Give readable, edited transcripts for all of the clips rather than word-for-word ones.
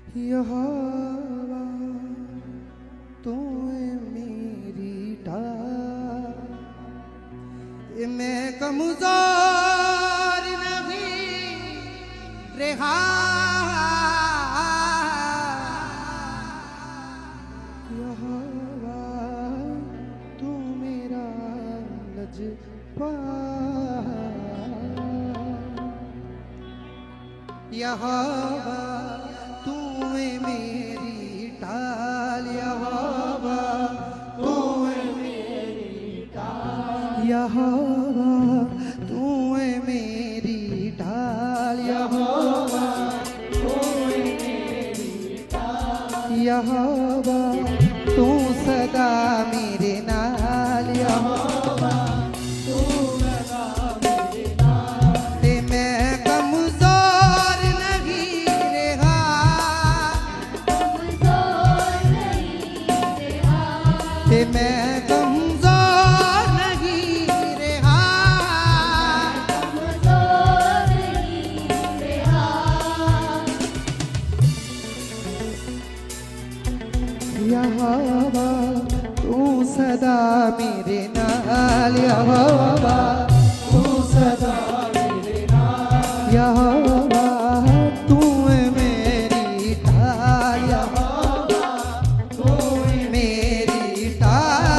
यहोवा तू मेरी ढाल, मैं कमज़ोर नहीं रहा। यहोवा तू मेरा लजपाल, यहोवा तू मेरी ढाल, यहोवा तू मेरी ढाल, यहोवा तू मेरी ढाल, यहोवा तू मेरी ढाल, यहोवा तू सदा मेरे नाल, यहोवा तू सदा मेरे नाल। ते मैं कमज़ोर नहीं रहा, कमज़ोर नहीं रहा, ते मैं कमज़ोर नहीं रहा, कमज़ोर नहीं रहा। यहोवा तू सदा मेरे नाल, यहोवा तू सदा मेरे नाल, यहोवा तू मेरी ढाल, यहोवा तू मेरी ढाल।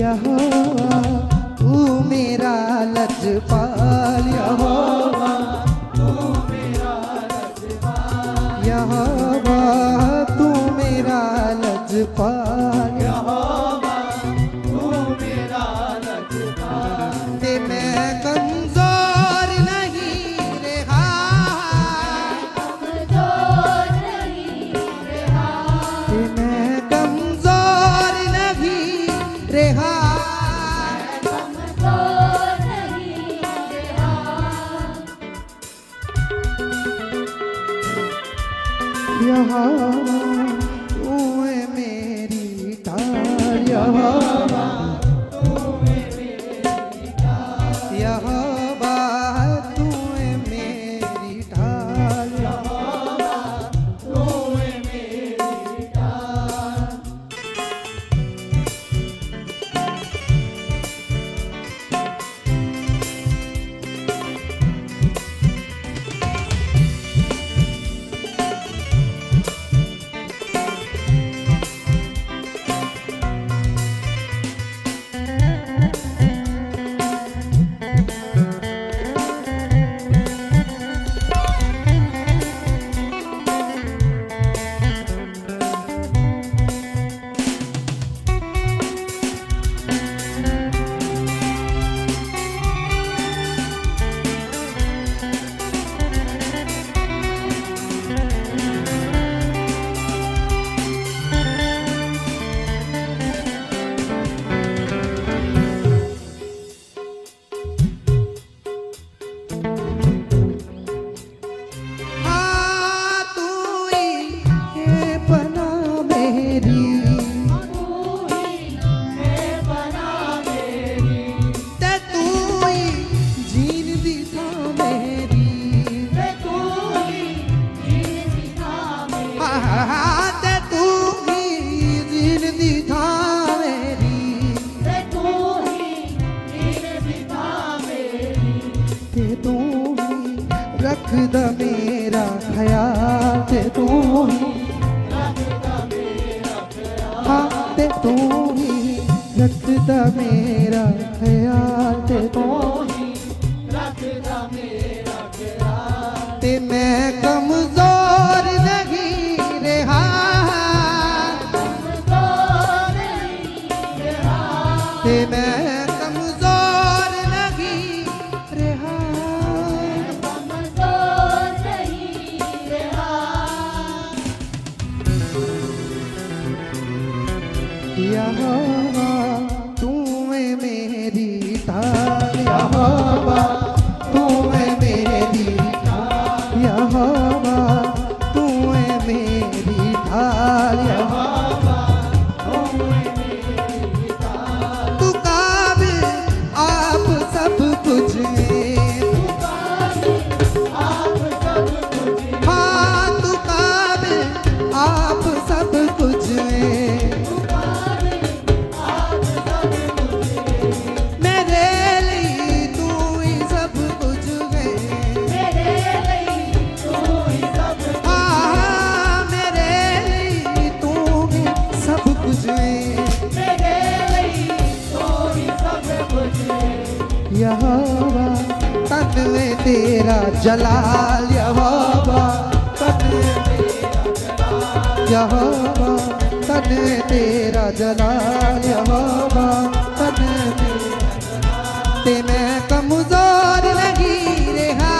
यहोवा तू मेरा लजपाल, यहोवा तू मेरा लजपाल, यहोवा तू मेरा लजपाल, यहोवा तू मेरा लजपाल। ते मैं कमज़ोर नहीं रहा, कमज़ोर नहीं रहा, ते मैं कमज़ोर नहीं रहा, कमज़ोर नहीं रहा। यहोवा तू मेरी ढाल, यहोवा तू मेरी ढाल, यहोवा तू मेरी ढाल, यहोवा तू मेरी ढाल। रखदा मेरा ख्याल ते तू ही, हाँ ते तू ही रखदा मेरा ख्याल ते तू ही रखदा मेरा ख्याल। ते मैं कमजोर नहीं रहा, ते मैं कमजोर नहीं रहा, यहोवा तू है मेरी ढाल, यहोवा तू है मेरी ढाल, यहोवा तू है मेरी ढाल, यहोवा तू है मेरी ढाल। तू काबिल आप सब कुछ है, तू काबिल आप सब कुछ है, हाँ तू काबिल आप सब कुछ है, यहोवा तन में तेरा जलाल, यहोवा तन में तेरा जलाल, यहोवा तन में तेरा जलाल, यहोवा तन में तेरा जलाल। ते मैं कमजोर नहीं रहा,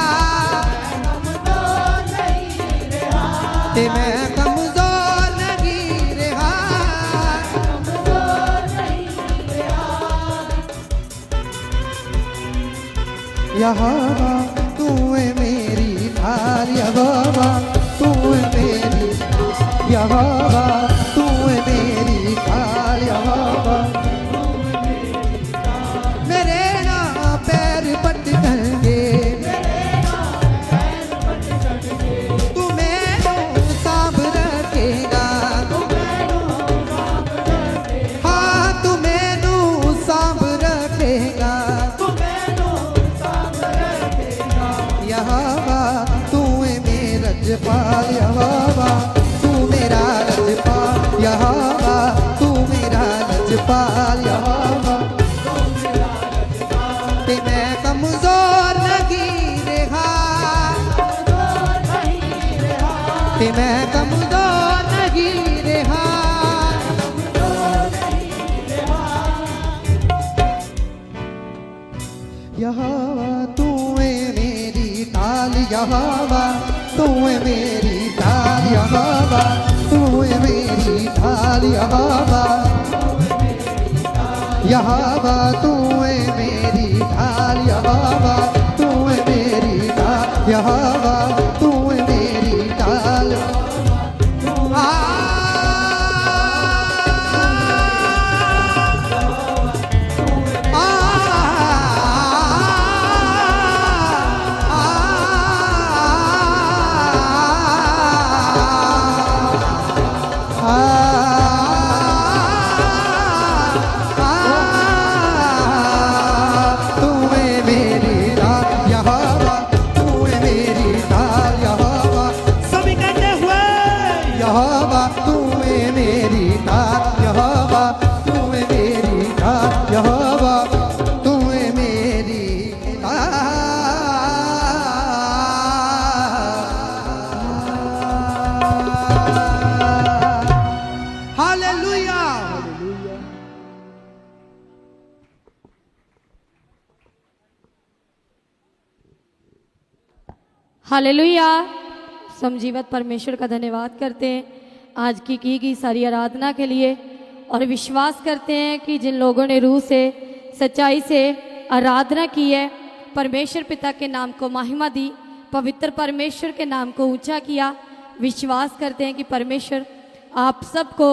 ते मैं कमजोर नहीं रहा, यहोवा तू है मेरी ढाल, यहोवा तू है मेरी, यहोवा तू है मेरी ढाल, यहोवा मेरे ना पैर पटकेंगे, तू मैनू सांभ रखेगा, हाँ तू मैनू सांभ रखेगा, यहोवा तू है मेरा रजपाल, यहोवा तू मेरा रजपाल, यहोवा तू मेरा रजपाल, यहोवा ते मैं कमजोर नहीं रहा, ते मैं कमजोर नहीं रहा, यहोवा तू है मेरी ढाल, यहोवा तू है मेरी ढाल, यहोवा तू है मेरी ढाल, यहोवा यहोवा तू है मेरी ढाल, यहोवा तू है मेरी ढाल, यहोवा तू है मेरी ढाल। यहोवा तू है मेरी ढाल, यहोवा तू है मेरी ढाल, यहोवा तू है मेरी ढाल। हालेलुया। हालेलुया। समजीवत परमेश्वर का धन्यवाद करते हैं आज की गई सारी आराधना के लिए और विश्वास करते हैं कि जिन लोगों ने रूह से सच्चाई से आराधना की है, परमेश्वर पिता के नाम को महिमा दी, पवित्र परमेश्वर के नाम को ऊंचा किया। विश्वास करते हैं कि परमेश्वर आप सबको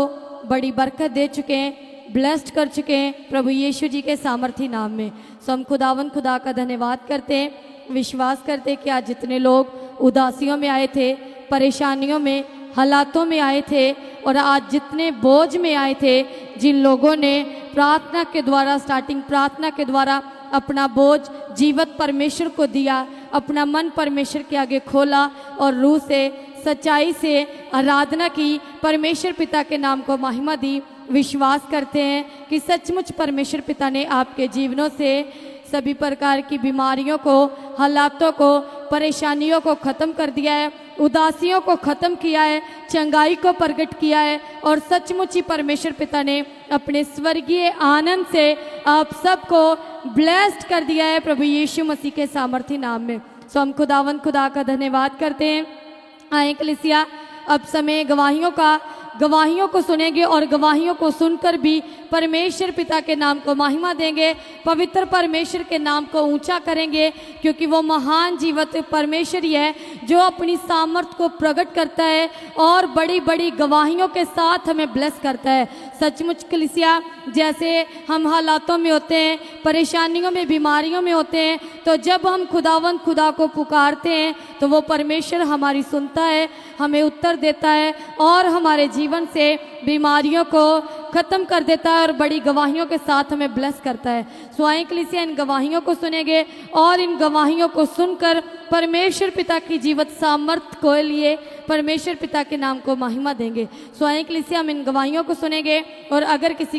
बड़ी बरकत दे चुके हैं, ब्लेस्ड कर चुके हैं प्रभु यीशु जी के सामर्थी नाम में। सो हम खुदा का धन्यवाद करते हैं। विश्वास करते हैं कि आज जितने लोग उदासियों में आए थे, परेशानियों में, हालातों में आए थे और आज जितने बोझ में आए थे, जिन लोगों ने प्रार्थना के द्वारा स्टार्टिंग प्रार्थना के द्वारा अपना बोझ जीवत परमेश्वर को दिया, अपना मन परमेश्वर के आगे खोला और रूह से सच्चाई से आराधना की, परमेश्वर पिता के नाम को महिमा दी। विश्वास करते हैं कि सचमुच परमेश्वर पिता ने आपके जीवनों से सभी प्रकार की बीमारियों को, हालातों को, परेशानियों को ख़त्म कर दिया है, उदासियों को ख़त्म किया है, चंगाई को प्रकट किया है और सचमुच ही परमेश्वर पिता ने अपने स्वर्गीय आनंद से आप सबको ब्लेस्ड कर दिया है प्रभु यीशु मसीह के सामर्थी नाम में। सो हम खुदा का धन्यवाद करते हैं। आए कलीसिया, अब समय गवाहियों को सुनेंगे और गवाहियों को सुनकर भी परमेश्वर पिता के नाम को महिमा देंगे, पवित्र परमेश्वर के नाम को ऊंचा करेंगे, क्योंकि वो महान जीवित परमेश्वर ही है जो अपनी सामर्थ को प्रकट करता है और बड़ी बड़ी गवाहियों के साथ हमें ब्लेस करता है। सचमुच कलीसिया, जैसे हम हालातों में होते हैं, परेशानियों में, बीमारियों में होते हैं, तो जब हम खुदा को पुकारते हैं तो वो परमेश्वर हमारी सुनता है, हमें उत्तर देता है और हमारे जीवन से बीमारियों को ख़त्म कर देता है और बड़ी गवाहियों के साथ हमें ब्लेस करता है। सो आए कलीसिया, इन गवाहियों को सुनेंगे और इन गवाहियों को सुनकर परमेश्वर पिता की जीवित सामर्थ को लिए परमेश्वर पिता के नाम को महिमा देंगे। सो आए कलीसिया, हम इन गवाहियों को सुनेंगे और अगर किसी